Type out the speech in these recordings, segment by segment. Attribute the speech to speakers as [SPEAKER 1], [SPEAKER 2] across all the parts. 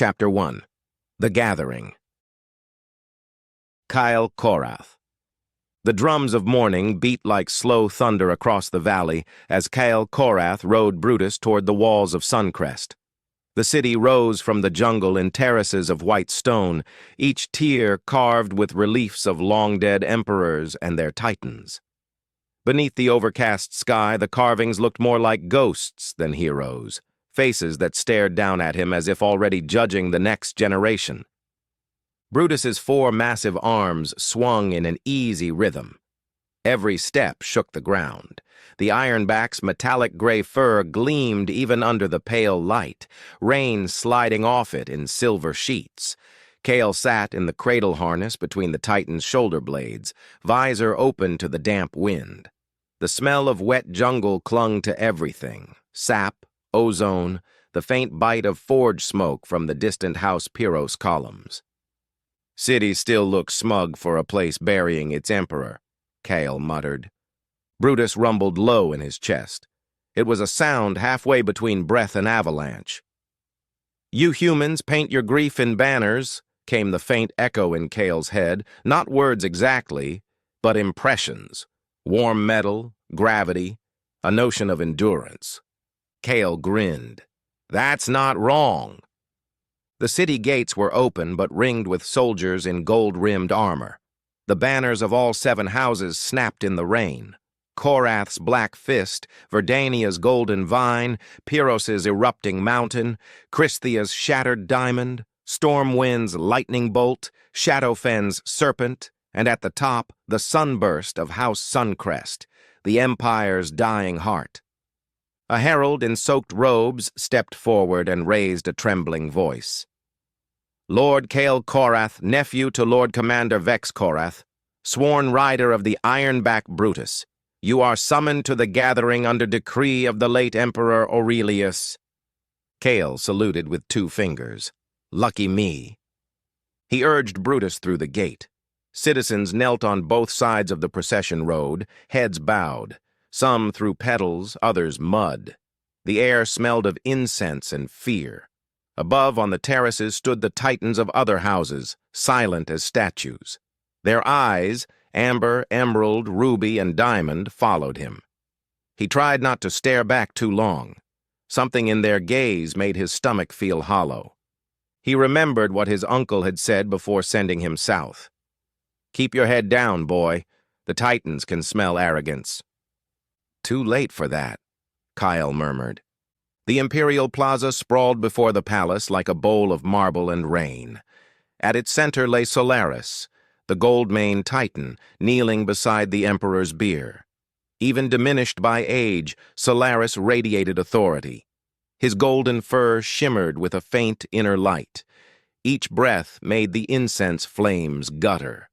[SPEAKER 1] Chapter 1. The Gathering. Kael Korrath. The drums of Mourning beat like slow thunder across the valley as Kael Korrath rode Brutus toward the walls of Suncrest. The city rose from the jungle in terraces of white stone, each tier carved with reliefs of long-dead emperors and their titans. Beneath the overcast sky, the carvings looked more like ghosts than heroes, faces that stared down at him as if already judging the next generation. Brutus's 4 massive arms swung in an easy rhythm. Every step shook the ground. The Ironback's metallic gray fur gleamed even under the pale light, rain sliding off it in silver sheets. Kael sat in the cradle harness between the Titan's shoulder blades, visor open to the damp wind. The smell of wet jungle clung to everything: sap, ozone, the faint bite of forge smoke from the distant House Pyros columns. "City still looks smug for a place burying its emperor," Kael muttered. Brutus rumbled low in his chest. It was a sound halfway between breath and avalanche. "You humans paint your grief in banners," came the faint echo in Kael's head, not words exactly, but impressions. Warm metal, gravity, a notion of endurance. Kael grinned. "That's not wrong." The city gates were open but ringed with soldiers in gold-rimmed armor. The banners of all 7 houses snapped in the rain. Korrath's black fist, Verdania's golden vine, Pyrrhus's erupting mountain, Christhia's shattered diamond, Stormwind's lightning bolt, Shadowfen's serpent, and at the top, the sunburst of House Suncrest, the Empire's dying heart. A herald in soaked robes stepped forward and raised a trembling voice. "Lord Kael Korrath, nephew to Lord Commander Vex Korrath, sworn rider of the Ironback Brutus, you are summoned to the gathering under decree of the late Emperor Aurelius." Kael saluted with 2 fingers. "Lucky me." He urged Brutus through the gate. Citizens knelt on both sides of the procession road, heads bowed. Some threw petals, others mud. The air smelled of incense and fear. Above on the terraces stood the titans of other houses, silent as statues. Their eyes, amber, emerald, ruby, and diamond, followed him. He tried not to stare back too long. Something in their gaze made his stomach feel hollow. He remembered what his uncle had said before sending him south. "Keep your head down, boy. The titans can smell arrogance." "Too late for that," Kael murmured. The Imperial Plaza sprawled before the palace like a bowl of marble and rain. At its center lay Solaris, the Goldmane Titan, kneeling beside the Emperor's bier. Even diminished by age, Solaris radiated authority. His golden fur shimmered with a faint inner light. Each breath made the incense flames gutter.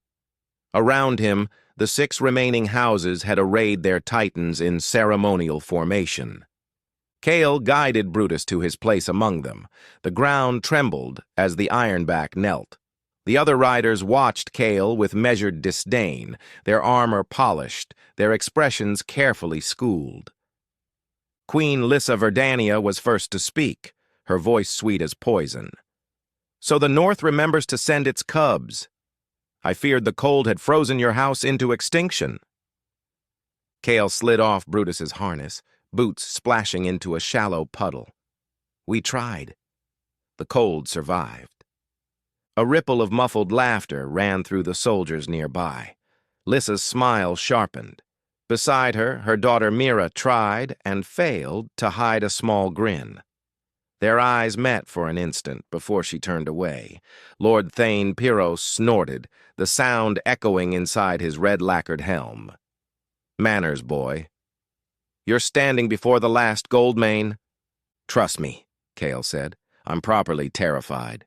[SPEAKER 1] Around him, the 6 remaining houses had arrayed their titans in ceremonial formation. Kael guided Brutus to his place among them. The ground trembled as the Ironback knelt. The other riders watched Kael with measured disdain, their armor polished, their expressions carefully schooled. Queen Lissa Verdania was first to speak, her voice sweet as poison. "So the North remembers to send its cubs. I feared the cold had frozen your house into extinction." Kael slid off Brutus's harness, boots splashing into a shallow puddle. "We tried." The cold survived. A ripple of muffled laughter ran through the soldiers nearby. Lissa's smile sharpened. Beside her, her daughter Mira tried and failed to hide a small grin. Their eyes met for an instant before she turned away. Lord Thane Pyros snorted, the sound echoing inside his red-lacquered helm. "Manners, boy. You're standing before the last Goldmane." "Trust me," Kael said. "I'm properly terrified."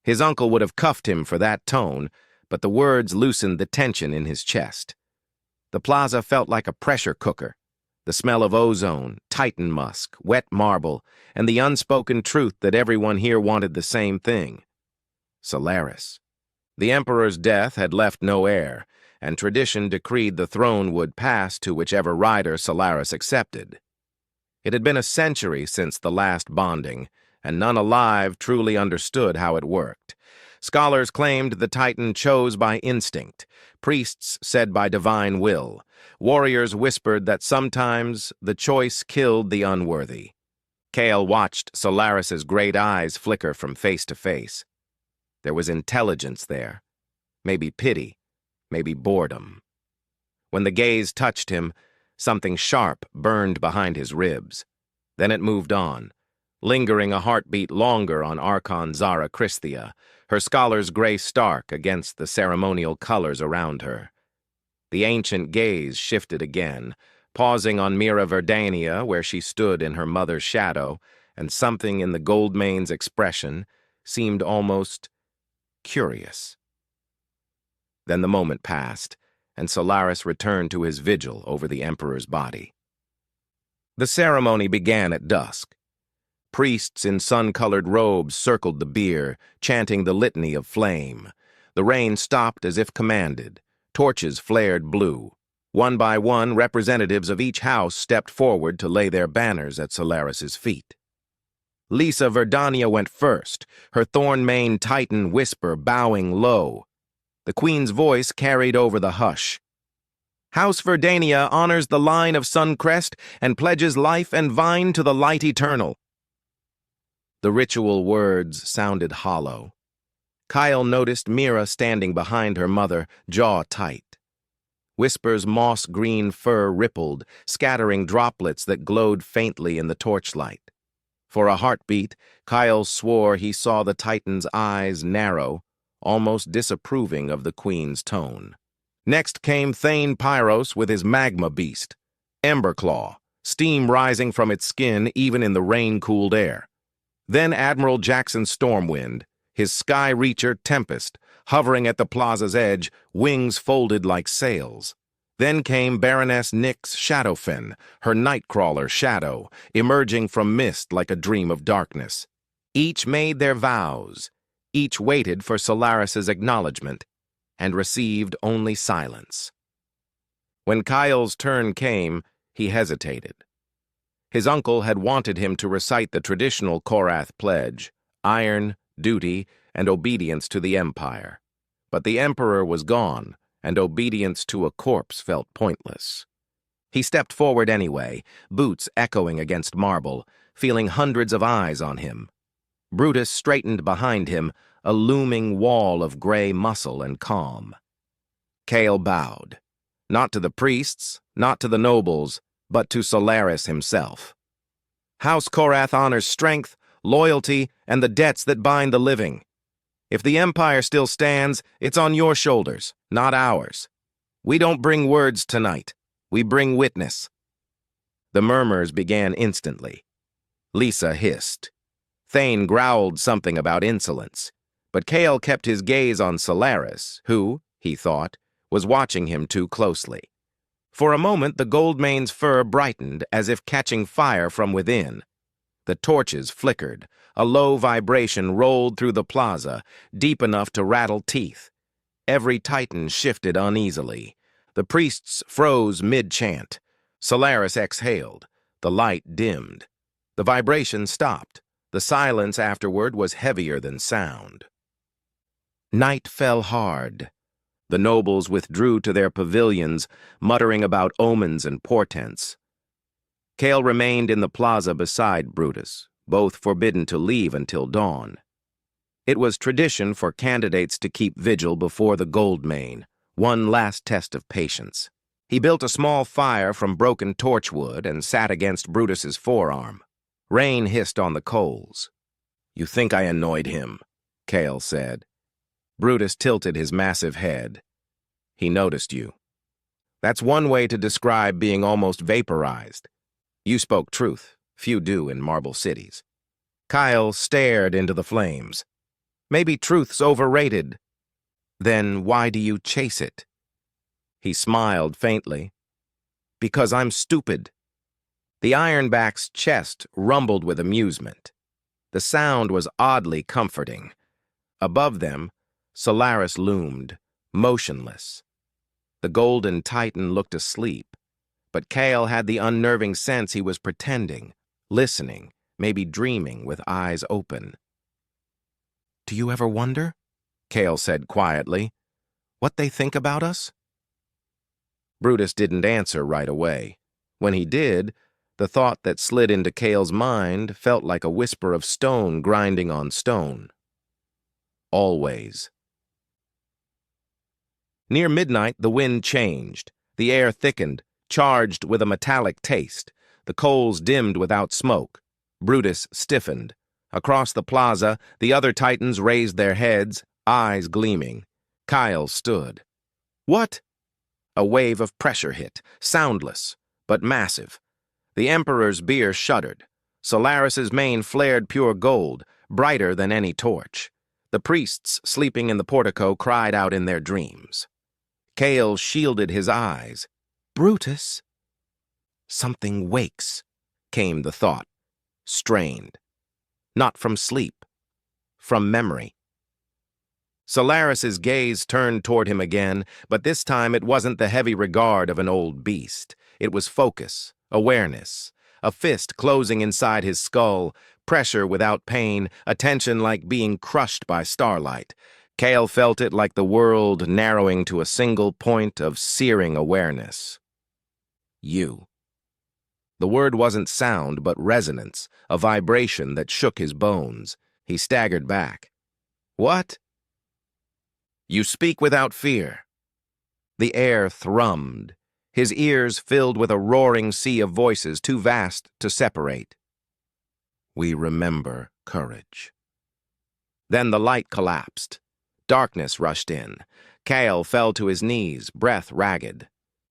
[SPEAKER 1] His uncle would have cuffed him for that tone, but the words loosened the tension in his chest. The plaza felt like a pressure cooker. The smell of ozone, Titan musk, wet marble, and the unspoken truth that everyone here wanted the same thing. Solaris. The Emperor's death had left no heir, and tradition decreed the throne would pass to whichever rider Solaris accepted. It had been a century since the last bonding, and none alive truly understood how it worked. Scholars claimed the Titan chose by instinct. Priests said by divine will. Warriors whispered that sometimes the choice killed the unworthy. Kael watched Solaris's great eyes flicker from face to face. There was intelligence there. Maybe pity, maybe boredom. When the gaze touched him, something sharp burned behind his ribs. Then it moved on, lingering a heartbeat longer on Archon Zara Christhia, her scholar's gray stark against the ceremonial colors around her. The ancient gaze shifted again, pausing on Mira Verdania where she stood in her mother's shadow, and something in the Goldmane's expression seemed almost curious. Then the moment passed, and Solaris returned to his vigil over the Emperor's body. The ceremony began at dusk. Priests in sun-colored robes circled the bier, chanting the litany of flame. The rain stopped as if commanded. Torches flared blue. One by one, representatives of each house stepped forward to lay their banners at Solaris's feet. Lisa Verdania went first, her thorn-maned Titan whisper bowing low. The Queen's voice carried over the hush. House Verdania honors the line of Suncrest and pledges life and vine to the light eternal. The ritual words sounded hollow. Kael noticed Mira standing behind her mother, jaw tight. Whisper's moss-green fur rippled, scattering droplets that glowed faintly in the torchlight. For a heartbeat, Kael swore he saw the Titan's eyes narrow, almost disapproving of the Queen's tone. Next came Thane Pyros with his magma beast, Emberclaw, steam rising from its skin even in the rain-cooled air. Then Admiral Jackson Stormwind, his sky-reacher Tempest, hovering at the plaza's edge, wings folded like sails. Then came Baroness Nyx Shadowfen, her nightcrawler Shadow, emerging from mist like a dream of darkness. Each made their vows. Each waited for Solaris's acknowledgement, and received only silence. When Kael's turn came, he hesitated. His uncle had wanted him to recite the traditional Korrath pledge, iron, duty, and obedience to the Empire. But the Emperor was gone, and obedience to a corpse felt pointless. He stepped forward anyway, boots echoing against marble, feeling hundreds of eyes on him. Brutus straightened behind him, a looming wall of gray muscle and calm. Kael bowed, not to the priests, not to the nobles, but to Solaris himself. House Korrath honors strength, loyalty, and the debts that bind the living. If the Empire still stands, it's on your shoulders, not ours. We don't bring words tonight. We bring witness. The murmurs began instantly. Lisa hissed. Thane growled something about insolence, but Kael kept his gaze on Solaris, who, he thought, was watching him too closely. For a moment, the Goldmane's fur brightened as if catching fire from within. The torches flickered. A low vibration rolled through the plaza, deep enough to rattle teeth. Every Titan shifted uneasily. The priests froze mid-chant. Solaris exhaled. The light dimmed. The vibration stopped. The silence afterward was heavier than sound. Night fell hard. The nobles withdrew to their pavilions, muttering about omens and portents. Kael remained in the plaza beside Brutus, both forbidden to leave until dawn. It was tradition for candidates to keep vigil before the Goldmane, one last test of patience. He built a small fire from broken torchwood and sat against Brutus's forearm. Rain hissed on the coals. "You think I annoyed him," Kael said. Brutus tilted his massive head. "He noticed you. That's one way to describe being almost vaporized. You spoke truth. Few do in marble cities." Kael stared into the flames. "Maybe truth's overrated. Then why do you chase it?" He smiled faintly. "Because I'm stupid." The Ironback's chest rumbled with amusement. The sound was oddly comforting. Above them, Solaris loomed, motionless. The golden Titan looked asleep, but Kael had the unnerving sense he was pretending, listening, maybe dreaming with eyes open. "Do you ever wonder," Kael said quietly, "what they think about us?" Brutus didn't answer right away. When he did, the thought that slid into Kael's mind felt like a whisper of stone grinding on stone. Always. Near midnight, the wind changed. The air thickened, charged with a metallic taste. The coals dimmed without smoke. Brutus stiffened. Across the plaza, the other Titans raised their heads, eyes gleaming. Kael stood. "What?" A wave of pressure hit, soundless, but massive. The Emperor's bier shuddered. Solaris's mane flared pure gold, brighter than any torch. The priests sleeping in the portico cried out in their dreams. Kael shielded his eyes. "Brutus." "Something wakes," came the thought, strained. Not from sleep, from memory. Solaris's gaze turned toward him again, but this time it wasn't the heavy regard of an old beast. It was focus, awareness, a fist closing inside his skull, pressure without pain, attention like being crushed by starlight. Kael felt it like the world narrowing to a single point of searing awareness. You. The word wasn't sound, but resonance, a vibration that shook his bones. He staggered back. "What?" "You speak without fear." The air thrummed, his ears filled with a roaring sea of voices too vast to separate. "We remember courage." Then the light collapsed. Darkness rushed in. Kael fell to his knees, breath ragged.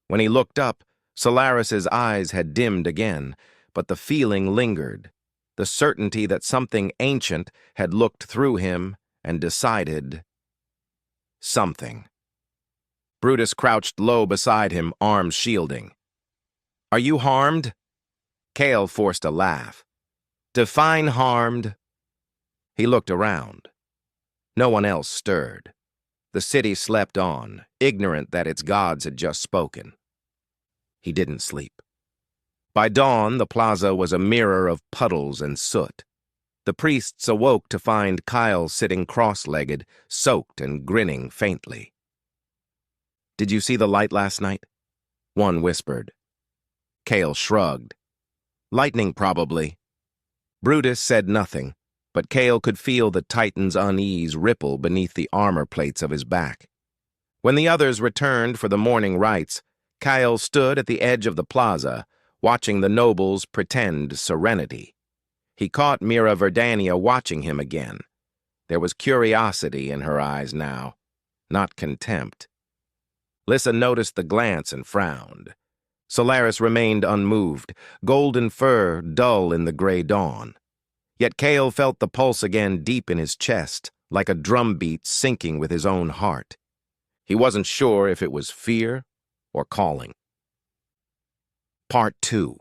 [SPEAKER 1] When he looked up, Solaris's eyes had dimmed again, but the feeling lingered, the certainty that something ancient had looked through him and decided something. Brutus crouched low beside him, arms shielding. "Are you harmed?" Kael forced a laugh. "Define harmed." He looked around. No one else stirred. The city slept on, ignorant that its gods had just spoken. He didn't sleep. By dawn, the plaza was a mirror of puddles and soot. The priests awoke to find Kael sitting cross-legged, soaked and grinning faintly. "Did you see the light last night?" one whispered. Kael shrugged. "Lightning, probably." Brutus said nothing, but Kael could feel the Titan's unease ripple beneath the armor plates of his back. When the others returned for the morning rites, Kael stood at the edge of the plaza, watching the nobles pretend serenity. He caught Mira Verdania watching him again. There was curiosity in her eyes now, not contempt. Lyssa noticed the glance and frowned. Solaris remained unmoved, golden fur dull in the gray dawn. Yet Kael felt the pulse again deep in his chest, like a drumbeat syncing with his own heart. He wasn't sure if it was fear or calling. Part 2.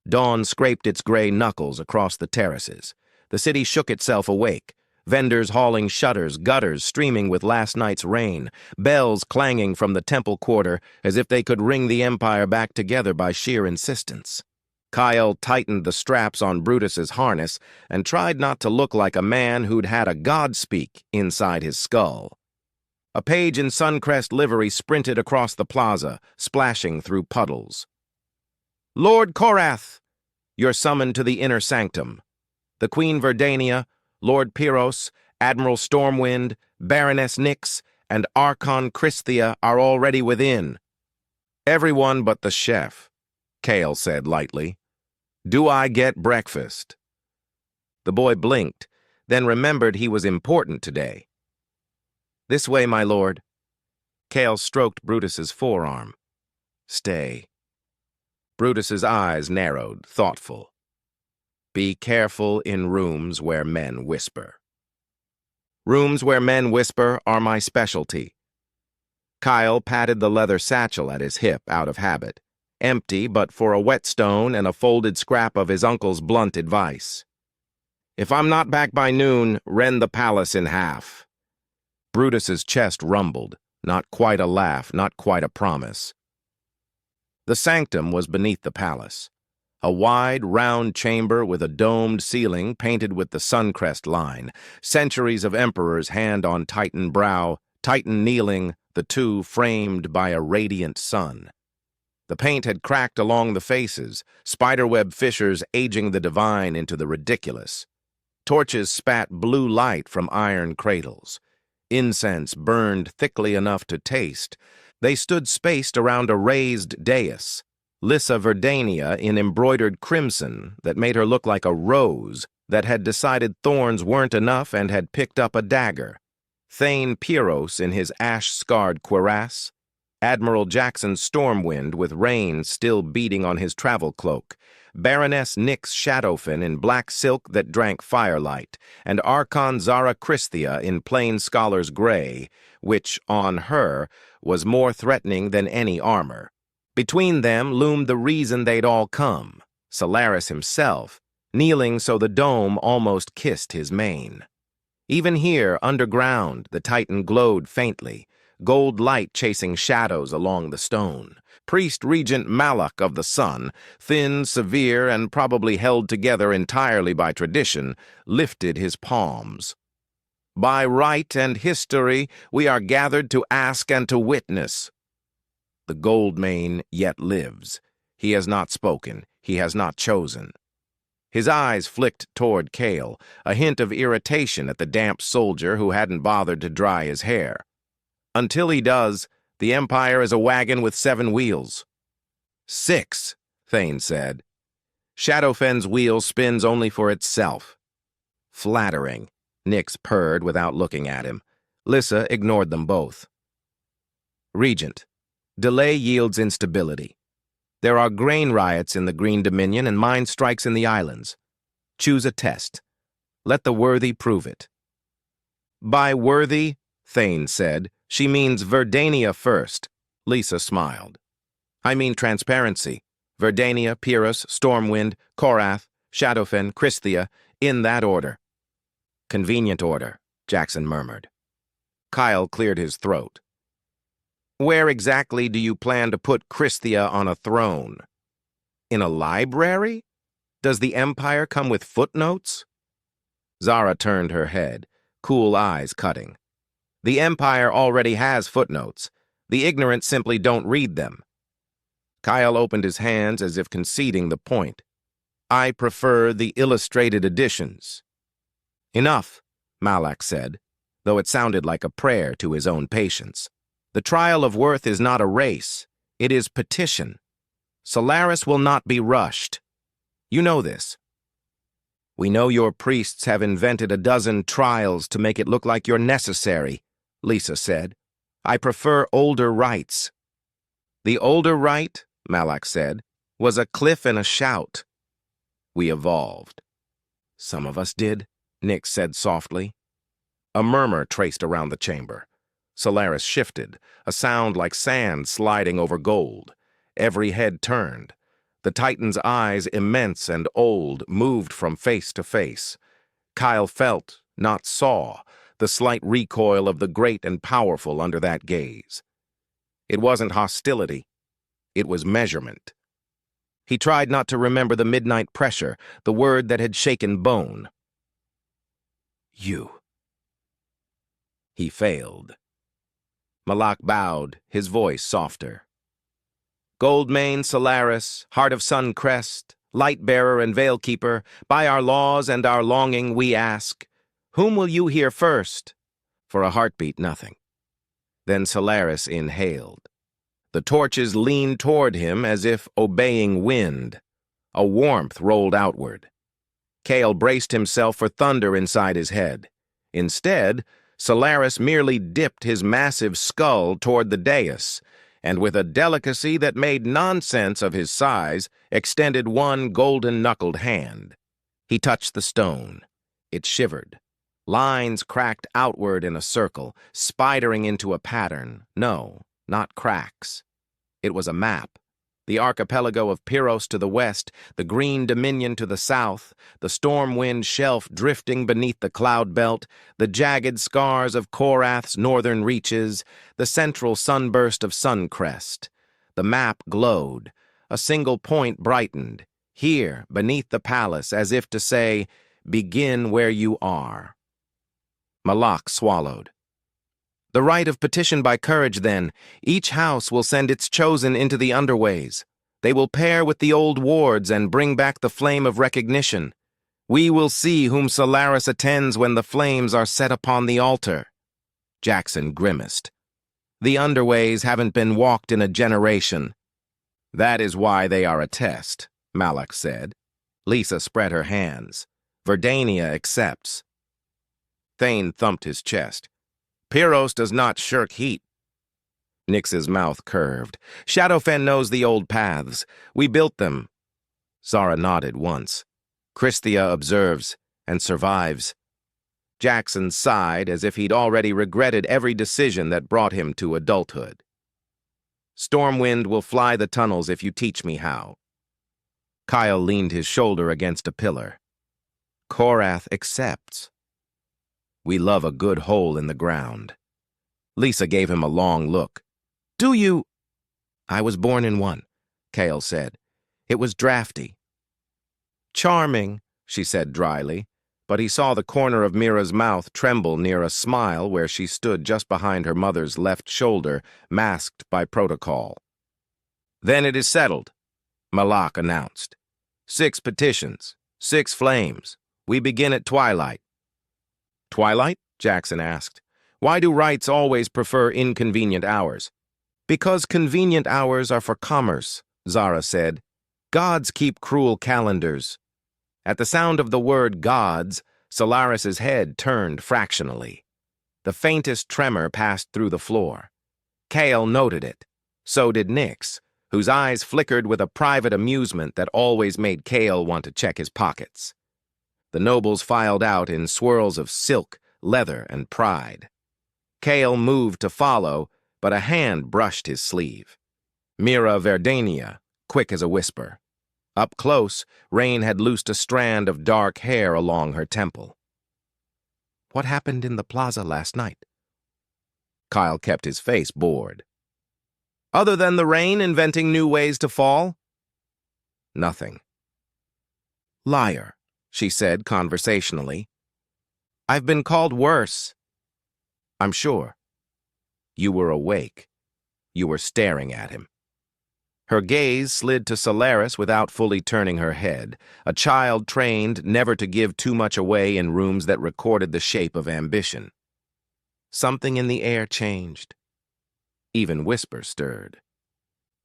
[SPEAKER 1] Dawn scraped its gray knuckles across the terraces. The city shook itself awake. Vendors hauling shutters, gutters streaming with last night's rain, bells clanging from the temple quarter as if they could ring the empire back together by sheer insistence. Kael tightened the straps on Brutus's harness and tried not to look like a man who'd had a god speak inside his skull. A page in Suncrest livery sprinted across the plaza, splashing through puddles. "Lord Korrath, you're summoned to the inner sanctum. The Queen Verdania, Lord Pyros, Admiral Stormwind, Baroness Nyx, and Archon Christhia are already within." "Everyone but the chef," Kael said lightly. "Do I get breakfast?" The boy blinked, then remembered he was important today. "This way, my lord." Kael stroked Brutus's forearm. "Stay." Brutus's eyes narrowed, thoughtful. "Be careful in rooms where men whisper." "Rooms where men whisper are my specialty." Kael patted the leather satchel at his hip out of habit, empty but for a whetstone and a folded scrap of his uncle's blunt advice. "If I'm not back by noon, rend the palace in half." Brutus's chest rumbled, not quite a laugh, not quite a promise. The sanctum was beneath the palace. A wide, round chamber with a domed ceiling painted with the Suncrest line, centuries of emperors hand on Titan brow, Titan kneeling, the two framed by a radiant sun. The paint had cracked along the faces, spiderweb fissures aging the divine into the ridiculous. Torches spat blue light from iron cradles. Incense burned thickly enough to taste. They stood spaced around a raised dais, Lyssa Verdania in embroidered crimson that made her look like a rose that had decided thorns weren't enough and had picked up a dagger. Thane Pyros in his ash-scarred cuirass, Admiral Jackson Stormwind with rain still beating on his travel cloak, Baroness Nyx Shadowfen in black silk that drank firelight, and Archon Zara Christhia in plain scholar's gray, which, on her, was more threatening than any armor. Between them loomed the reason they'd all come, Solaris himself, kneeling so the dome almost kissed his mane. Even here, underground, the Titan glowed faintly, gold light chasing shadows along the stone. Priest Regent Malak of the Sun, thin, severe, and probably held together entirely by tradition, lifted his palms. By right and history, we are gathered to ask and to witness. The Goldmane yet lives. He has not spoken. He has not chosen. His eyes flicked toward Kael, a hint of irritation at the damp soldier who hadn't bothered to dry his hair. Until he does, the Empire is a wagon with 7 wheels. 6, Thane said. Shadowfen's wheel spins only for itself. Flattering, Nyx purred without looking at him. Lyssa ignored them both. Regent, delay yields instability. There are grain riots in the Green Dominion and mine strikes in the islands. Choose a test. Let the worthy prove it. By worthy, Thane said, she means Verdania first. Lyssa smiled. I mean transparency. Verdania, Pyros, Stormwind, Korrath, Shadowfen, Christhia, in that order. Convenient order, Jackson murmured. Kael cleared his throat. Where exactly do you plan to put Christhia on a throne? In a library? Does the Empire come with footnotes? Zara turned her head, cool eyes cutting. The Empire already has footnotes. The ignorant simply don't read them. Kael opened his hands as if conceding the point. I prefer the illustrated editions. Enough, Malak said, though it sounded like a prayer to his own patience. The trial of worth is not a race. It is petition. Solaris will not be rushed. You know this. We know your priests have invented a dozen trials to make it look like you're necessary, Lyssa said. I prefer older rites. The older rite, Malak said, was a cliff and a shout. We evolved. Some of us did, Nyx said softly. A murmur traced around the chamber. Solaris shifted, a sound like sand sliding over gold. Every head turned. The Titan's eyes, immense and old, moved from face to face. Kael felt, not saw, the slight recoil of the great and powerful under that gaze. It wasn't hostility. It was measurement. He tried not to remember the midnight pressure, the word that had shaken bone. You. He failed. Malak bowed, his voice softer. Goldmane, Solaris, Heart of Suncrest, Light-bearer and Veil-keeper, by our laws and our longing we ask, whom will you hear first? For a heartbeat, nothing. Then Solaris inhaled. The torches leaned toward him as if obeying wind. A warmth rolled outward. Kael braced himself for thunder inside his head. Instead, Solaris merely dipped his massive skull toward the dais, and with a delicacy that made nonsense of his size, extended one golden-knuckled hand. He touched the stone. It shivered. Lines cracked outward in a circle, spidering into a pattern. No, not cracks. It was a map. The archipelago of Pyros to the west, the Green Dominion to the south, the storm-wind shelf drifting beneath the cloud belt, the jagged scars of Korrath's northern reaches, the central sunburst of Suncrest. The map glowed. A single point brightened. here, beneath the palace, as if to say, begin where you are. Malak swallowed. The right of petition by courage, then. Each house will send its chosen into the underways. They will pair with the old wards and bring back the flame of recognition. We will see whom Solaris attends when the flames are set upon the altar. Jackson grimaced. The underways haven't been walked in a generation. That is why they are a test, Malak said. Lisa spread her hands. Verdania accepts. Thane thumped his chest. Pyros does not shirk heat. Nyx's mouth curved. Shadowfen knows the old paths. We built them. Zara nodded once. Christhia observes and survives. Jackson sighed as if he'd already regretted every decision that brought him to adulthood. Stormwind will fly the tunnels if you teach me how. Kael leaned his shoulder against a pillar. Korrath accepts. We love a good hole in the ground. Lisa gave him a long look. Do you? I was born in one, Kael said. It was drafty. Charming, she said dryly, but he saw the corner of Mira's mouth tremble near a smile where she stood just behind her mother's left shoulder, masked by protocol. Then it is settled, Malak announced. 6 petitions, 6 flames. We begin at twilight. Twilight? Jackson asked. Why do rites always prefer inconvenient hours? Because convenient hours are for commerce, Zara said. Gods keep cruel calendars. At the sound of the word gods, Solaris's head turned fractionally. The faintest tremor passed through the floor. Kael noted it. So did Nyx, whose eyes flickered with a private amusement that always made Kael want to check his pockets. The nobles filed out in swirls of silk, leather, and pride. Kael moved to follow, but a hand brushed his sleeve. Mira Verdania, quick as a whisper. Up close, Rain had loosed a strand of dark hair along her temple. What happened in the plaza last night? Kael kept his face bored. Other than the rain inventing new ways to fall? Nothing. Liar, she said conversationally. I've been called worse. I'm sure. You were awake. You were staring at him. Her gaze slid to Solaris without fully turning her head, a child trained never to give too much away in rooms that recorded the shape of ambition. Something in the air changed. Even whisper stirred.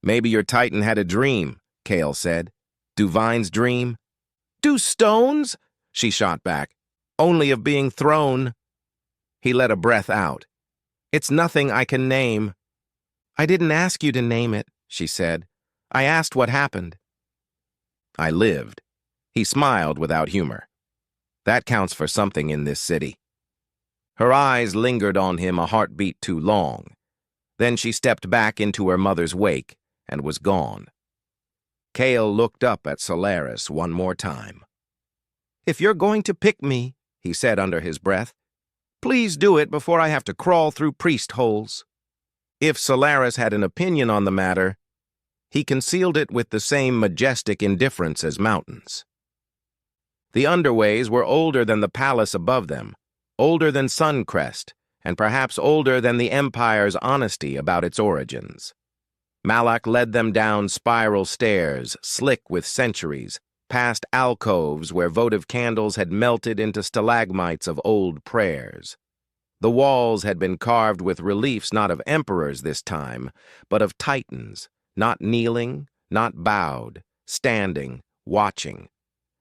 [SPEAKER 1] Maybe your Titan had a dream, Kael said. Do vines dream? Do stones? She shot back. Only of being thrown. He let a breath out. It's nothing I can name. I didn't ask you to name it, she said. I asked what happened. I lived. He smiled without humor. That counts for something in this city. Her eyes lingered on him a heartbeat too long. Then she stepped back into her mother's wake and was gone. Kael looked up at Solaris one more time. If you're going to pick me, he said under his breath, please do it before I have to crawl through priest holes. If Solaris had an opinion on the matter, he concealed it with the same majestic indifference as mountains. The underways were older than the palace above them, older than Suncrest, and perhaps older than the Empire's honesty about its origins. Malak led them down spiral stairs, slick with centuries, past alcoves where votive candles had melted into stalagmites of old prayers. The walls had been carved with reliefs not of emperors this time, but of titans, not kneeling, not bowed, standing, watching.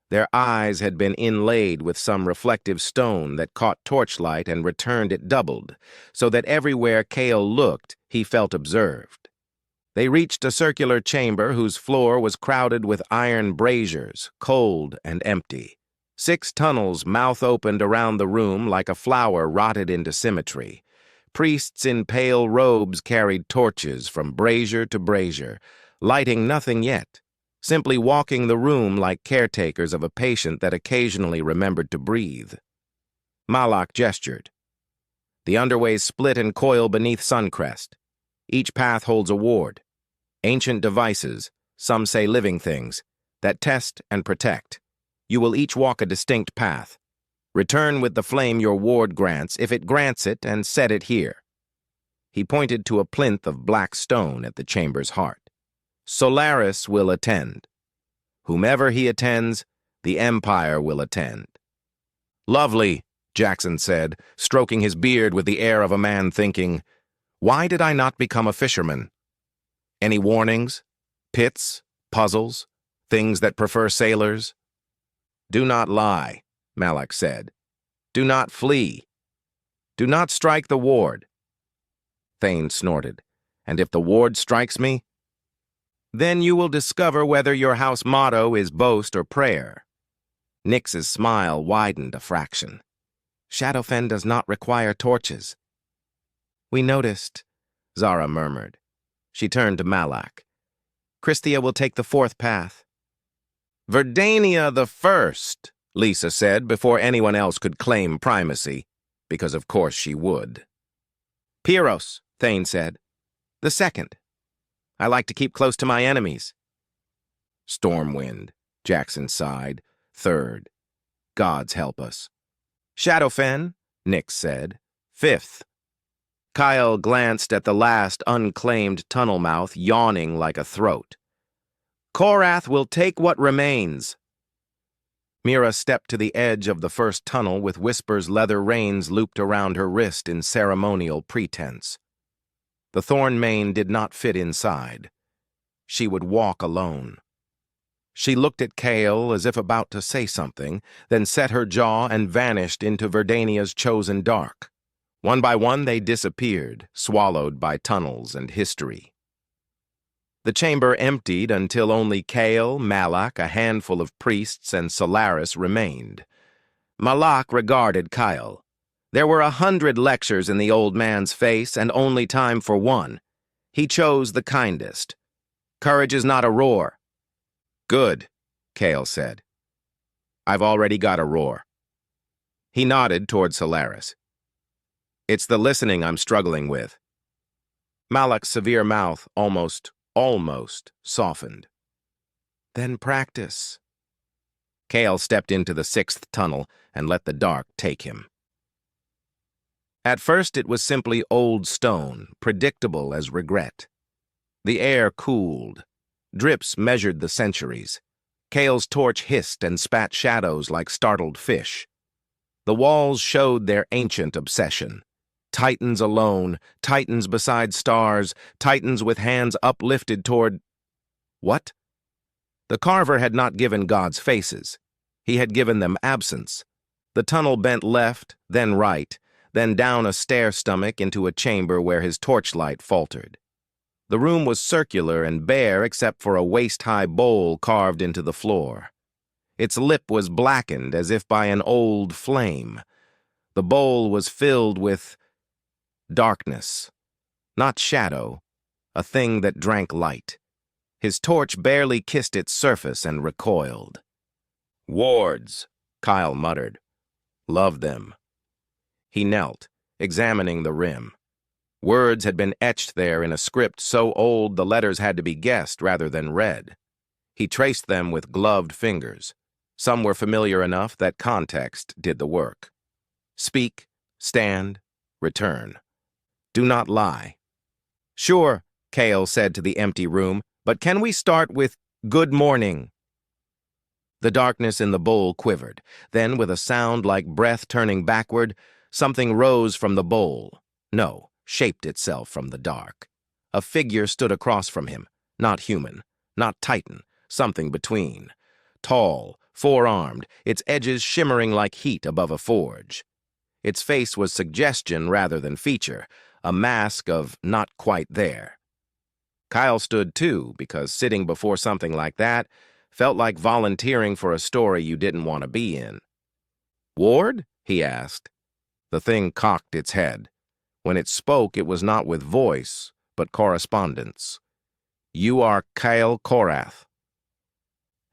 [SPEAKER 1] Their eyes had been inlaid with some reflective stone that caught torchlight and returned it doubled, so that everywhere Kael looked, he felt observed. They reached a circular chamber whose floor was crowded with iron braziers, cold and empty. 6 tunnels mouth-opened around the room like a flower rotted into symmetry. Priests in pale robes carried torches from brazier to brazier, lighting nothing yet, simply walking the room like caretakers of a patient that occasionally remembered to breathe. Malak gestured. The underways split and coil beneath Suncrest. Each path holds a ward. Ancient devices, some say living things. that test and protect. You will each walk a distinct path. Return with the flame your ward grants, if it grants it, and set it here." He pointed to a plinth of black stone at the chamber's heart. "Solaris will attend. Whomever he attends, the Empire will attend." "Lovely," Jackson said, stroking his beard with the air of a man thinking, "Why did I not become a fisherman? Any warnings? Pits? Puzzles? Things that prefer sailors?" "Do not lie," Malak said. "Do not flee. Do not strike the ward." Thane snorted. "And if the ward strikes me?" "Then you will discover whether your house motto is boast or prayer." Nyx's smile widened a fraction. "Shadowfen does not require torches." "We noticed," Zara murmured. She turned to Malak. "Christia will take the fourth path." "Verdania the first," Lisa said before anyone else could claim primacy, because of course she would. "Pyros," Thane said. "The second. I like to keep close to my enemies." "Stormwind," Jackson sighed. "Third. Gods help us." "Shadowfen," Nyx said. "Fifth." Kael glanced at the last unclaimed tunnel mouth yawning like a throat. "Korrath will take what remains." Mira stepped to the edge of the first tunnel with Whisper's leather reins looped around her wrist in ceremonial pretense. The thorn mane did not fit inside. She would walk alone. She looked at Kael as if about to say something, then set her jaw and vanished into Verdania's chosen dark. One by one they disappeared, swallowed by tunnels and history. The chamber emptied until only Kael, Malak, a handful of priests, and Solaris remained. Malak regarded Kael. There were 100 lectures in the old man's face and only time for one. He chose the kindest. "Courage is not a roar." "Good," Kael said. "I've already got a roar." He nodded toward Solaris. "It's the listening I'm struggling with." Malak's severe mouth almost softened. "Then practice." Kael stepped into the 6th tunnel and let the dark take him. At first it was simply old stone, predictable as regret. The air cooled. Drips measured the centuries. Kael's torch hissed and spat shadows like startled fish. The walls showed their ancient obsession. Titans alone, titans beside stars, titans with hands uplifted toward... What? The carver had not given gods faces. He had given them absence. The tunnel bent left, then right, then down a stair stomach into a chamber where his torchlight faltered. The room was circular and bare except for a waist-high bowl carved into the floor. Its lip was blackened as if by an old flame. The bowl was filled with darkness, not shadow, a thing that drank light. His torch barely kissed its surface and recoiled. "Wards," Kael muttered. "Love them." He knelt, examining the rim. Words had been etched there in a script so old the letters had to be guessed rather than read. He traced them with gloved fingers. Some were familiar enough that context did the work. Speak, stand, return. Do not lie. "Sure," Kael said to the empty room, "but can we start with good morning?" The darkness in the bowl quivered. Then, with a sound like breath turning backward, something rose from the bowl. No, shaped itself from the dark. A figure stood across from him, not human, not Titan, something between. Tall, four-armed, its edges shimmering like heat above a forge. Its face was suggestion rather than feature, a mask of not quite there. Kael stood too, because sitting before something like that felt like volunteering for a story you didn't want to be in. "Ward?" he asked. The thing cocked its head. When it spoke, it was not with voice, but correspondence. "You are Kael Korrath.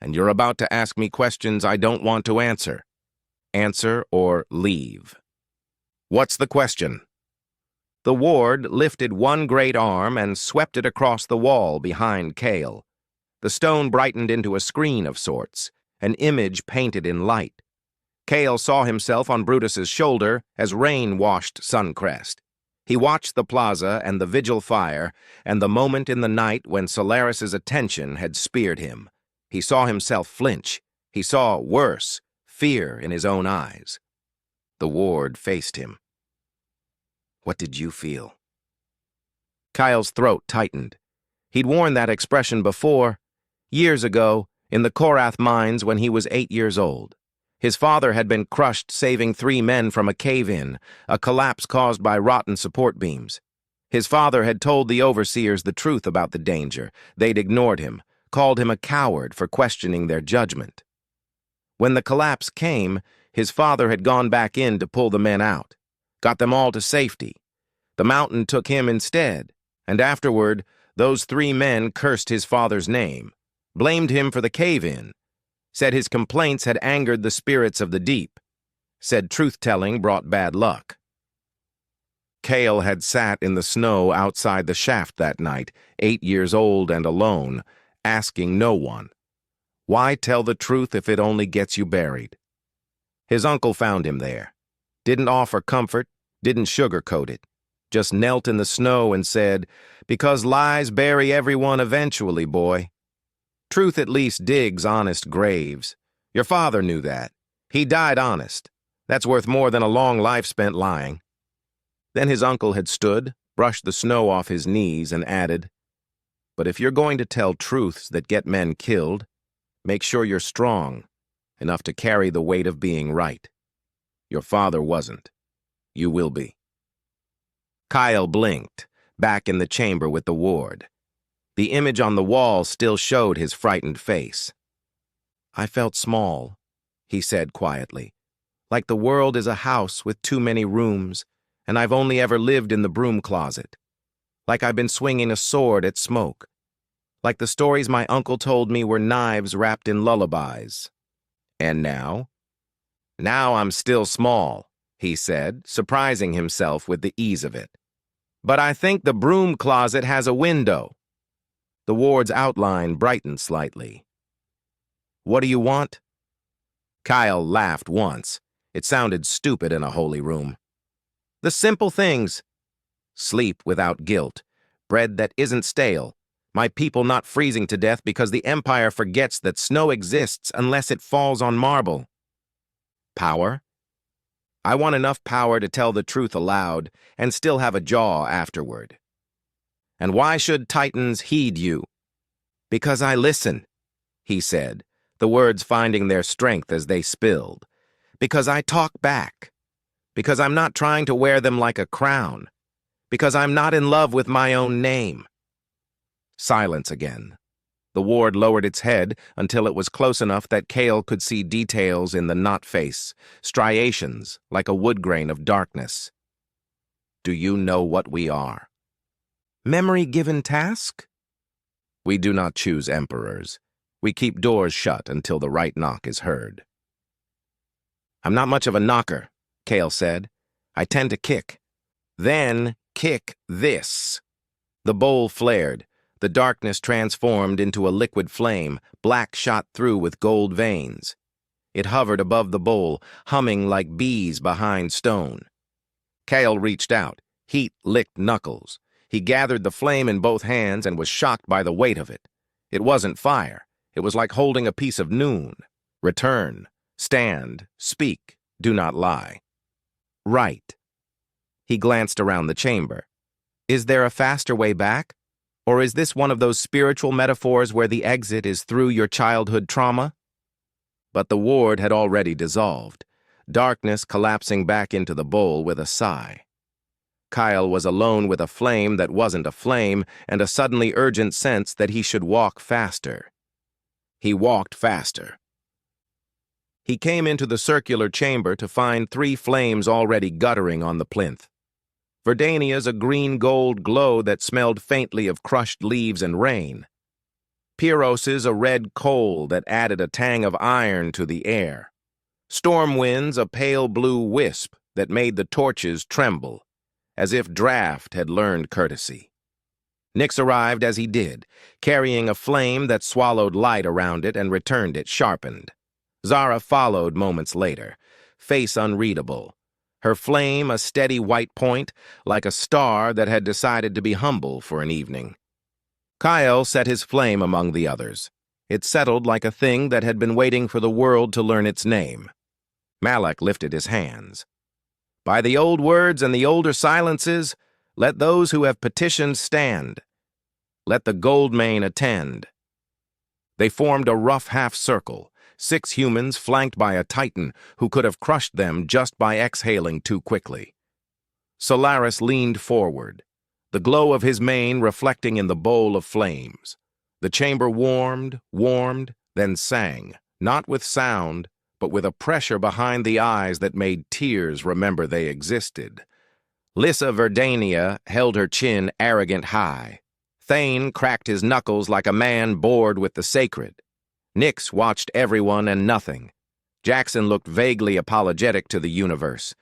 [SPEAKER 1] And you're about to ask me questions I don't want to answer. Answer or leave." "What's the question?" The ward lifted one great arm and swept it across the wall behind Kael. The stone brightened into a screen of sorts, an image painted in light. Kael saw himself on Brutus's shoulder as rain washed Suncrest. He watched the plaza and the vigil fire, and the moment in the night when Solaris's attention had speared him. He saw himself flinch. He saw, worse, fear in his own eyes. The ward faced him. "What did you feel?" Kael's throat tightened. He'd worn that expression before, years ago, in the Korrath mines when he was 8 years old. His father had been crushed saving 3 men from a cave-in, a collapse caused by rotten support beams. His father had told the overseers the truth about the danger. They'd ignored him, called him a coward for questioning their judgment. When the collapse came, his father had gone back in to pull the men out, got them all to safety. The mountain took him instead, and afterward, those 3 men cursed his father's name, blamed him for the cave-in, said his complaints had angered the spirits of the deep, said truth-telling brought bad luck. Kael had sat in the snow outside the shaft that night, 8 years old and alone, asking no one. Why tell the truth if it only gets you buried? His uncle found him there. Didn't offer comfort, didn't sugarcoat it. Just knelt in the snow and said, "Because lies bury everyone eventually, boy. Truth at least digs honest graves. Your father knew that. He died honest. That's worth more than a long life spent lying." Then his uncle had stood, brushed the snow off his knees, and added, "But if you're going to tell truths that get men killed, make sure you're strong, enough to carry the weight of being right. Your father wasn't. You will be." Kael blinked, back in the chamber with the ward. The image on the wall still showed his frightened face. "I felt small," he said quietly, "like the world is a house with too many rooms, and I've only ever lived in the broom closet. Like I've been swinging a sword at smoke. Like the stories my uncle told me were knives wrapped in lullabies. And now? Now I'm still small," he said, surprising himself with the ease of it. "But I think the broom closet has a window." The ward's outline brightened slightly. "What do you want?" Kael laughed once. It sounded stupid in a holy room. "The simple things. Sleep without guilt. Bread that isn't stale. My people not freezing to death because the Empire forgets that snow exists unless it falls on marble. Power. I want enough power to tell the truth aloud and still have a jaw afterward. And why should Titans heed you?" "Because I listen," he said, the words finding their strength as they spilled. "Because I talk back. Because I'm not trying to wear them like a crown. Because I'm not in love with my own name." Silence again. The ward lowered its head until it was close enough that Kael could see details in the knot face, striations like a wood grain of darkness. "Do you know what we are?" "Memory-given task?" "We do not choose emperors. We keep doors shut until the right knock is heard." "I'm not much of a knocker," Kael said. "I tend to kick. Then kick this." The bowl flared. The darkness transformed into a liquid flame, black shot through with gold veins. It hovered above the bowl, humming like bees behind stone. Kael reached out. Heat licked knuckles. He gathered the flame in both hands and was shocked by the weight of it. It wasn't fire. It was like holding a piece of noon. Return. Stand. Speak. Do not lie. Right. He glanced around the chamber. Is there a faster way back? Or is this one of those spiritual metaphors where the exit is through your childhood trauma? But the ward had already dissolved, darkness collapsing back into the bowl with a sigh. Kael was alone with a flame that wasn't a flame and a suddenly urgent sense that he should walk faster. He walked faster. He came into the circular chamber to find 3 flames already guttering on the plinth. Verdania's a green-gold glow that smelled faintly of crushed leaves and rain. Pyros's a red coal that added a tang of iron to the air. Stormwind's a pale blue wisp that made the torches tremble, as if Draft had learned courtesy. Nyx arrived as he did, carrying a flame that swallowed light around it and returned it sharpened. Zara followed moments later, face unreadable, her flame a steady white point, like a star that had decided to be humble for an evening. Kael set his flame among the others. It settled like a thing that had been waiting for the world to learn its name. Malak lifted his hands. By the old words and the older silences, let those who have petitioned stand. Let the Goldmane attend. They formed a rough half-circle, 6 humans flanked by a Titan who could have crushed them just by exhaling too quickly. Solaris leaned forward, the glow of his mane reflecting in the bowl of flames. The chamber warmed, then sang, not with sound, but with a pressure behind the eyes that made tears remember they existed. Lyssa Verdania held her chin arrogant high. Thane cracked his knuckles like a man bored with the sacred. Nyx watched everyone and nothing. Jackson looked vaguely apologetic to the universe.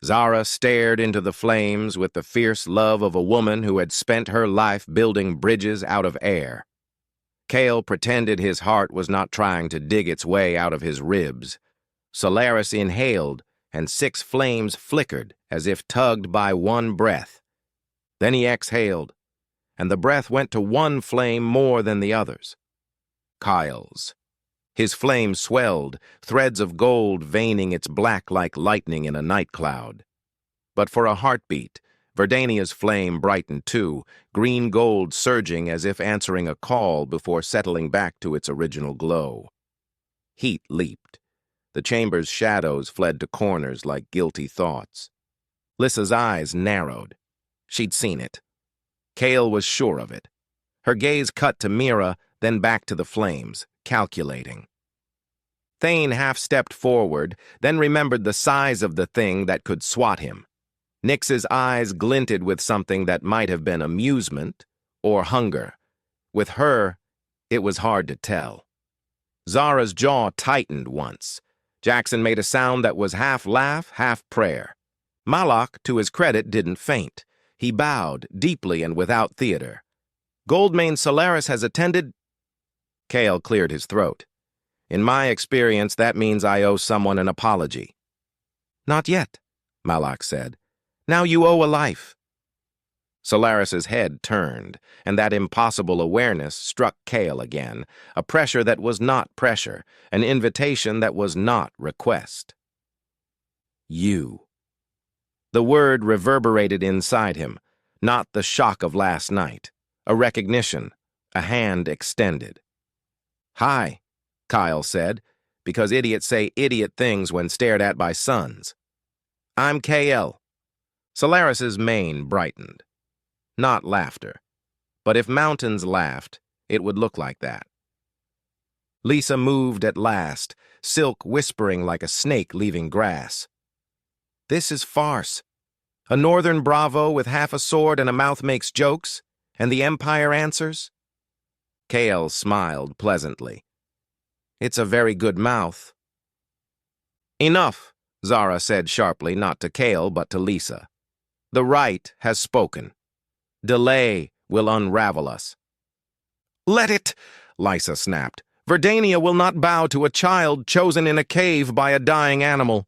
[SPEAKER 1] Zara stared into the flames with the fierce love of a woman who had spent her life building bridges out of air. Kael pretended his heart was not trying to dig its way out of his ribs. Solaris inhaled, and 6 flames flickered as if tugged by one breath. Then he exhaled, and the breath went to one flame more than the others. Kael's. His flame swelled, threads of gold veining its black like lightning in a night cloud. But for a heartbeat, Verdania's flame brightened too, green gold surging as if answering a call before settling back to its original glow. Heat leaped. The chamber's shadows fled to corners like guilty thoughts. Lyssa's eyes narrowed. She'd seen it. Kael was sure of it. Her gaze cut to Mira, then back to the flames, calculating. Thane half-stepped forward, then remembered the size of the thing that could swat him. Nyx's eyes glinted with something that might have been amusement or hunger. With her, it was hard to tell. Zara's jaw tightened once. Jackson made a sound that was half laugh, half prayer. Malak, to his credit, didn't faint. He bowed, deeply and without theater. Goldmane Solaris has attended... Kael cleared his throat. In my experience, that means I owe someone an apology. Not yet, Malak said. Now you owe a life. Solaris's head turned, and that impossible awareness struck Kael again, a pressure that was not pressure, an invitation that was not request. You. The word reverberated inside him, not the shock of last night, a recognition, a hand extended. Hi, Kael said, because idiots say idiot things when stared at by sons. I'm Kael. Solaris's mane brightened. Not laughter. But if mountains laughed, it would look like that. Lyssa moved at last, silk whispering like a snake leaving grass. This is farce. A northern bravo with half a sword and a mouth makes jokes, and the Empire answers? Kael smiled pleasantly. It's a very good mouth. Enough, Zara said sharply, not to Kael but to Lyssa. The right has spoken. Delay will unravel us. Let it, Lyssa snapped. Verdania will not bow to a child chosen in a cave by a dying animal.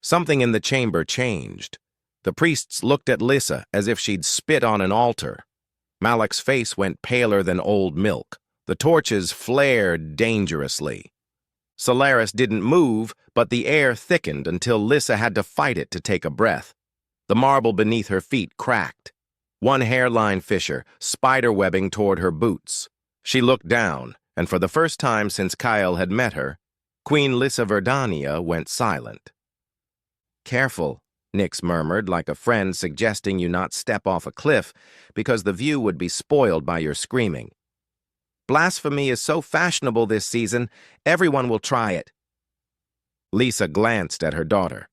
[SPEAKER 1] Something in the chamber changed. The priests looked at Lyssa as if she'd spit on an altar. Malak's face went paler than old milk. The torches flared dangerously. Solaris didn't move, but the air thickened until Lyssa had to fight it to take a breath. The marble beneath her feet cracked. One hairline fissure, spiderwebbing toward her boots. She looked down, and for the first time since Kael had met her, Queen Lyssa Verdania went silent. Careful, Nyx murmured, like a friend suggesting you not step off a cliff because the view would be spoiled by your screaming. Blasphemy is so fashionable this season, everyone will try it. Lyssa glanced at her daughter.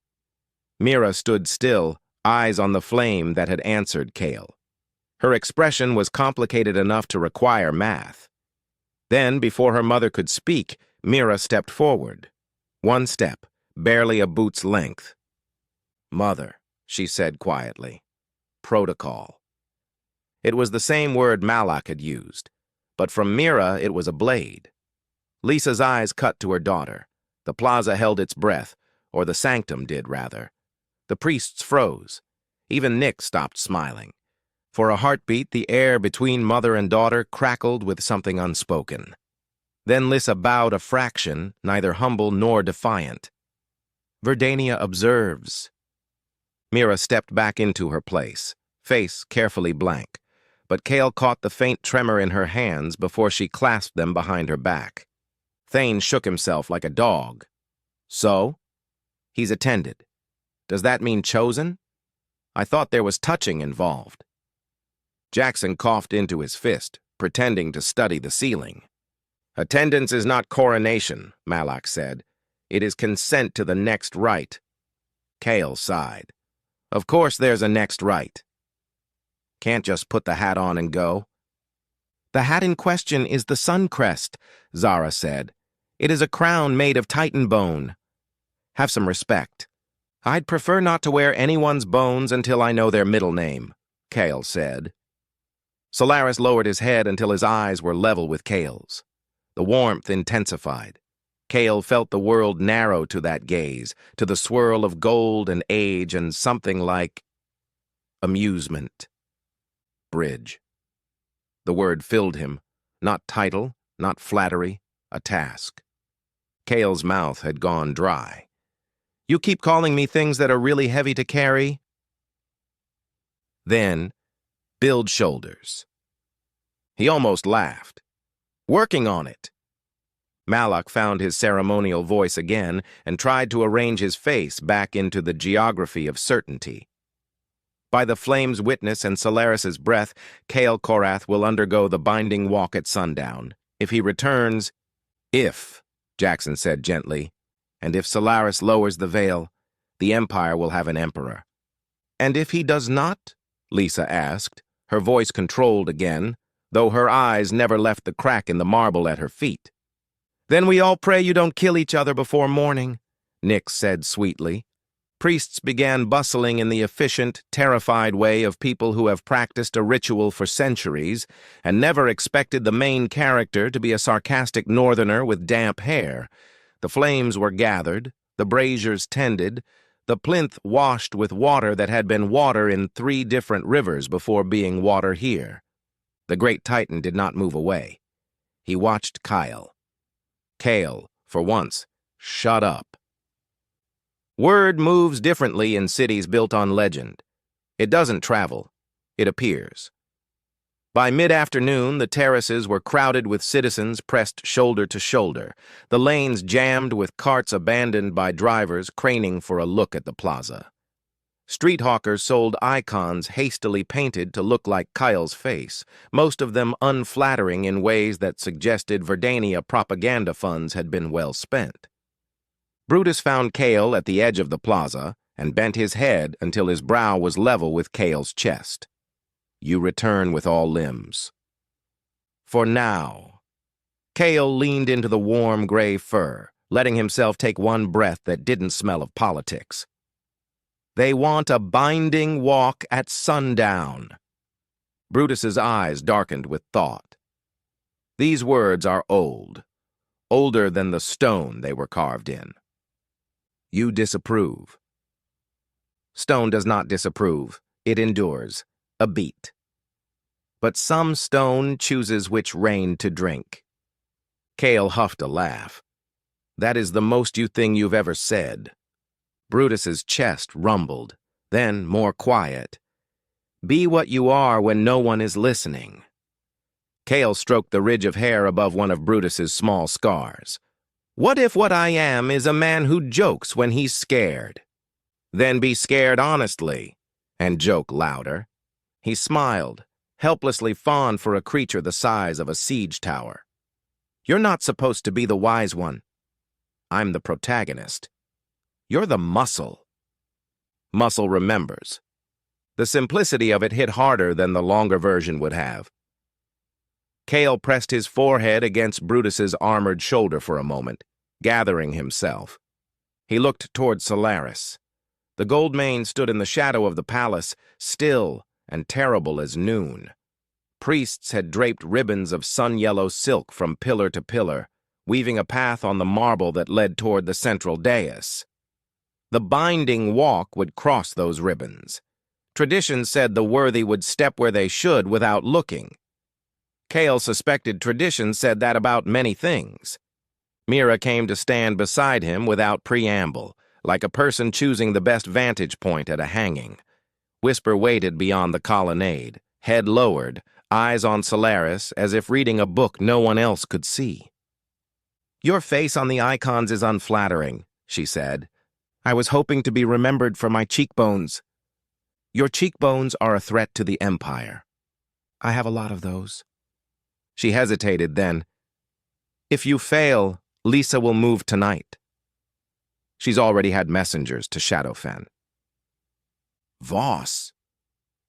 [SPEAKER 1] Mira stood still, eyes on the flame that had answered Kael. Her expression was complicated enough to require math. Then, before her mother could speak, Mira stepped forward. One step, barely a boot's length. Mother, she said quietly. Protocol. It was the same word Malak had used, but from Mira it was a blade. Lisa's eyes cut to her daughter. The plaza held its breath, or the sanctum did, rather. The priests froze. Even Nick stopped smiling. For a heartbeat, the air between mother and daughter crackled with something unspoken. Then Lisa bowed a fraction, neither humble nor defiant. Verdania observes. Mira stepped back into her place, face carefully blank, but Kael caught the faint tremor in her hands before she clasped them behind her back. Thane shook himself like a dog. So? He's attended. Does that mean chosen? I thought there was touching involved. Jackson coughed into his fist, pretending to study the ceiling. Attendance is not coronation, Malak said. It is consent to the next rite. Kael sighed. Of course there's a next rite. Can't just put the hat on and go. The hat in question is the Suncrest, Zara said. It is a crown made of Titan bone. Have some respect. I'd prefer not to wear anyone's bones until I know their middle name, Kael said. Solaris lowered his head until his eyes were level with Kael's. The warmth intensified. Kael felt the world narrow to that gaze, to the swirl of gold and age and something like amusement. Bridge. The word filled him. Not title, not flattery, a task. Kael's mouth had gone dry. You keep calling me things that are really heavy to carry? Then, build shoulders. He almost laughed. Working on it. Malak found his ceremonial voice again and tried to arrange his face back into the geography of certainty. By the flame's witness and Solaris's breath, Kael Korrath will undergo the binding walk at sundown. If he returns, if, Jackson said gently, and if Solaris lowers the veil, the Empire will have an emperor. And if he does not? Lisa asked, her voice controlled again, though her eyes never left the crack in the marble at her feet. Then we all pray you don't kill each other before morning, Nick said sweetly. Priests began bustling in the efficient, terrified way of people who have practiced a ritual for centuries and never expected the main character to be a sarcastic northerner with damp hair. The flames were gathered, the braziers tended, the plinth washed with water that had been water in 3 different rivers before being water here. The great Titan did not move away. He watched Kael. Kael, for once, shut up. Word moves differently in cities built on legend. It doesn't travel. It appears. By mid-afternoon, the terraces were crowded with citizens pressed shoulder to shoulder, the lanes jammed with carts abandoned by drivers craning for a look at the plaza. Street hawkers sold icons hastily painted to look like Kael's face, most of them unflattering in ways that suggested Verdania propaganda funds had been well spent. Brutus found Kael at the edge of the plaza and bent his head until his brow was level with Kael's chest. You return with all limbs. For now. Kael leaned into the warm gray fur, letting himself take one breath that didn't smell of politics. They want a binding walk at sundown. Brutus's eyes darkened with thought. These words are old, older than the stone they were carved in. You disapprove. Stone does not disapprove. It endures. A beat. But some stone chooses which rain to drink. Kael huffed a laugh. That is the most you thing you've ever said. Brutus's chest rumbled, then more quiet. Be what you are when no one is listening. Kael stroked the ridge of hair above one of Brutus's small scars. What if what I am is a man who jokes when he's scared? Then be scared honestly, and joke louder. He smiled, helplessly fond for a creature the size of a siege tower. You're not supposed to be the wise one. I'm the protagonist. You're the muscle. Muscle remembers. The simplicity of it hit harder than the longer version would have. Kael pressed his forehead against Brutus's armored shoulder for a moment, gathering himself. He looked toward Solaris. The Goldmane stood in the shadow of the palace, still and terrible as noon. Priests had draped ribbons of sun-yellow silk from pillar to pillar, weaving a path on the marble that led toward the central dais. The binding walk would cross those ribbons. Tradition said the worthy would step where they should without looking. Kael suspected tradition said that about many things. Mira came to stand beside him without preamble, like a person choosing the best vantage point at a hanging. Whisper waited beyond the colonnade, head lowered, eyes on Solaris, as if reading a book no one else could see. "Your face on the icons is unflattering," she said. "I was hoping to be remembered for my cheekbones." "Your cheekbones are a threat to the Empire." "I have a lot of those." She hesitated then. "If you fail, Lisa will move tonight." She's already had messengers to Shadowfen. Voss.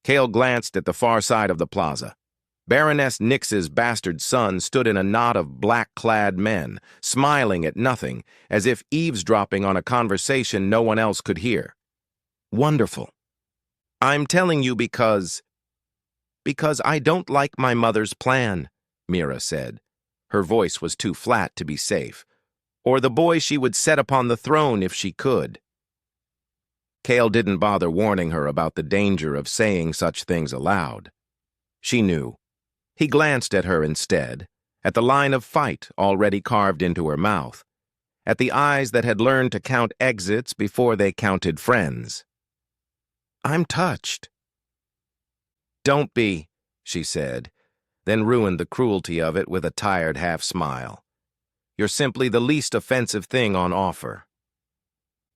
[SPEAKER 1] Kael glanced at the far side of the plaza. Baroness Nyx's bastard son stood in a knot of black-clad men, smiling at nothing, as if eavesdropping on a conversation no one else could hear. "Wonderful. I'm telling you because I don't like my mother's plan," Mira said. Her voice was too flat to be safe. "Or the boy she would set upon the throne if she could." Kael didn't bother warning her about the danger of saying such things aloud. She knew. He glanced at her instead, at the line of fight already carved into her mouth, at the eyes that had learned to count exits before they counted friends. "I'm touched." "Don't be," she said, then ruined the cruelty of it with a tired half-smile. "You're simply the least offensive thing on offer.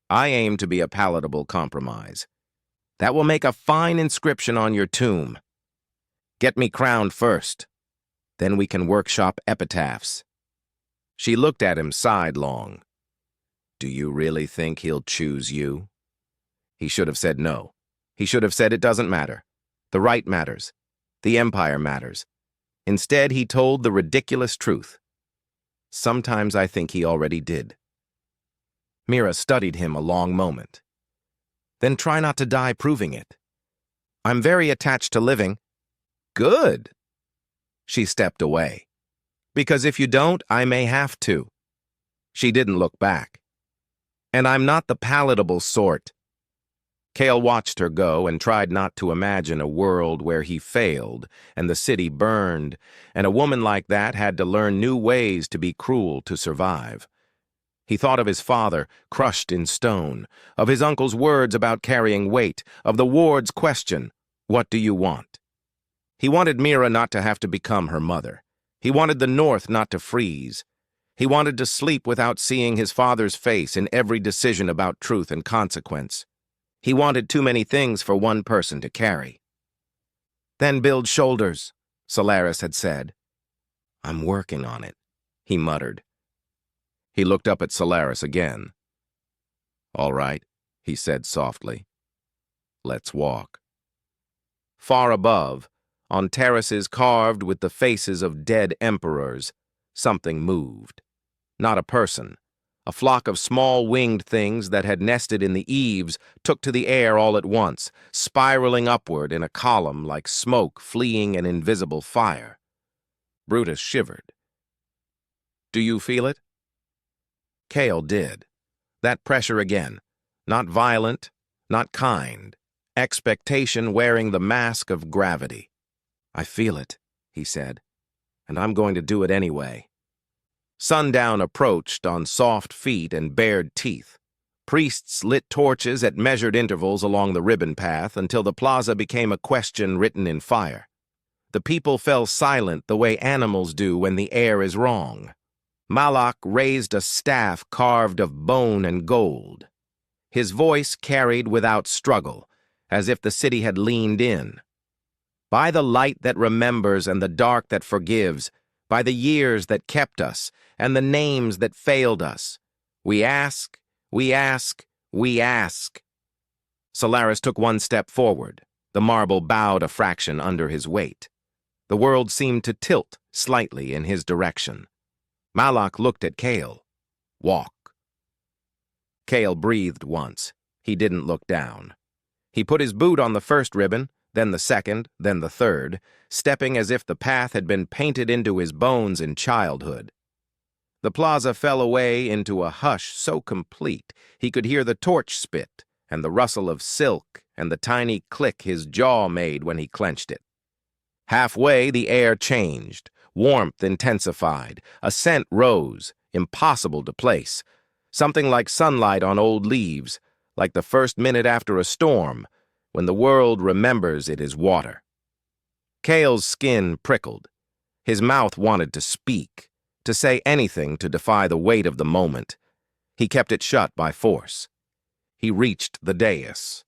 [SPEAKER 1] I aim to be a palatable compromise. That will make a fine inscription on your tomb. Get me crowned first. Then we can workshop epitaphs." She looked at him sidelong. "Do you really think he'll choose you?" He should have said no. He should have said it doesn't matter. The right matters. The Empire matters. Instead, he told the ridiculous truth. Sometimes I think he already did. Mira studied him a long moment. "Then try not to die proving it." "I'm very attached to living." "Good." She stepped away. "Because if you don't, I may have to." She didn't look back. "And I'm not the palatable sort." Kael watched her go and tried not to imagine a world where he failed and the city burned, and a woman like that had to learn new ways to be cruel to survive. He thought of his father, crushed in stone, of his uncle's words about carrying weight, of the ward's question, "What do you want?" He wanted Mira not to have to become her mother. He wanted the North not to freeze. He wanted to sleep without seeing his father's face in every decision about truth and consequence. He wanted too many things for one person to carry. "Then build shoulders," Solaris had said. "I'm working on it," he muttered. He looked up at Solaris again. "All right," he said softly. "Let's walk." Far above, on terraces carved with the faces of dead emperors, something moved. Not a person. A flock of small winged things that had nested in the eaves took to the air all at once, spiraling upward in a column like smoke fleeing an invisible fire. Brutus shivered. "Do you feel it?" Kael did. That pressure again. Not violent, not kind. Expectation wearing the mask of gravity. "I feel it," he said, "and I'm going to do it anyway." Sundown approached on soft feet and bared teeth. Priests lit torches at measured intervals along the ribbon path until the plaza became a question written in fire. The people fell silent the way animals do when the air is wrong. Malak raised a staff carved of bone and gold. His voice carried without struggle, as if the city had leaned in. "By the light that remembers and the dark that forgives, by the years that kept us and the names that failed us, we ask, we ask, we ask." Solaris took one step forward. The marble bowed a fraction under his weight. The world seemed to tilt slightly in his direction. Malak looked at Kael. "Walk." Kael breathed once. He didn't look down. He put his boot on the first ribbon, then the second, then the third, stepping as if the path had been painted into his bones in childhood. The plaza fell away into a hush so complete he could hear the torch spit and the rustle of silk and the tiny click his jaw made when he clenched it. Halfway, the air changed, warmth intensified, a scent rose, impossible to place, something like sunlight on old leaves, like the first minute after a storm, when the world remembers it is water. Kael's skin prickled. His mouth wanted to speak, to say anything to defy the weight of the moment. He kept it shut by force. He reached the dais.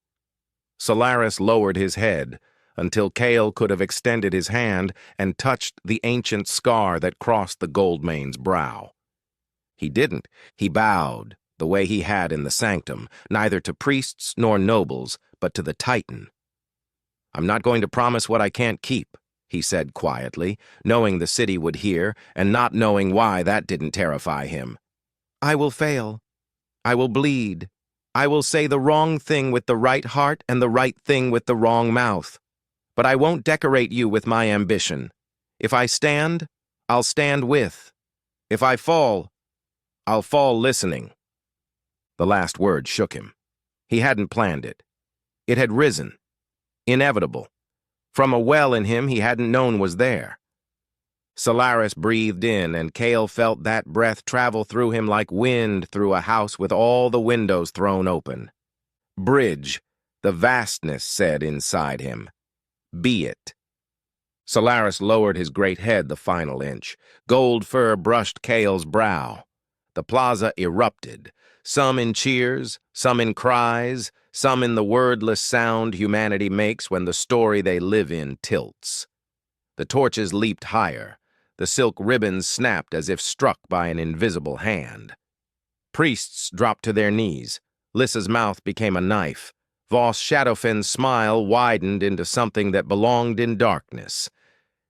[SPEAKER 1] Solaris lowered his head until Kael could have extended his hand and touched the ancient scar that crossed the Goldmane's brow. He didn't. He bowed, the way he had in the sanctum, neither to priests nor nobles, but to the Titan. "I'm not going to promise what I can't keep," he said quietly, knowing the city would hear and not knowing why that didn't terrify him. "I will fail. I will bleed. I will say the wrong thing with the right heart and the right thing with the wrong mouth. But I won't decorate you with my ambition. If I stand, I'll stand with. If I fall, I'll fall listening." The last word shook him. He hadn't planned it. It had risen. Inevitable. From a well in him he hadn't known was there. Solaris breathed in, and Kael felt that breath travel through him like wind through a house with all the windows thrown open. Bridge, the vastness said inside him. Be it. Solaris lowered his great head the final inch. Gold fur brushed Kael's brow. The plaza erupted, some in cheers, some in cries, some in the wordless sound humanity makes when the story they live in tilts. The torches leaped higher. The silk ribbons snapped as if struck by an invisible hand. Priests dropped to their knees. Lissa's mouth became a knife. Voss Shadowfin's smile widened into something that belonged in darkness.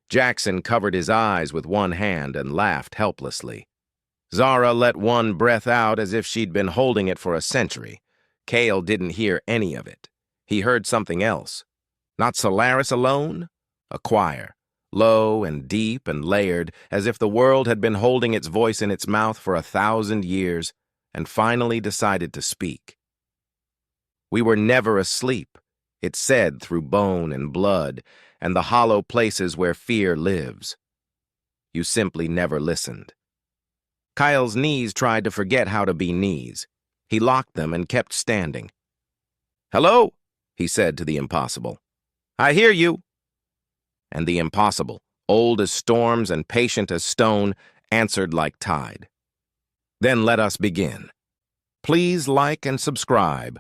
[SPEAKER 1] Jackson covered his eyes with one hand and laughed helplessly. Zara let one breath out as if she'd been holding it for a century. Kael didn't hear any of it. He heard something else. Not Solaris alone? A choir, low and deep and layered, as if the world had been holding its voice in its mouth for 1,000 years, and finally decided to speak. "We were never asleep," it said through bone and blood, and the hollow places where fear lives. You simply never listened. Kael's knees tried to forget how to be knees. He locked them and kept standing. "Hello," he said to the impossible. "I hear you." And the impossible, old as storms and patient as stone, answered like tide. "Then let us begin. Please like and subscribe,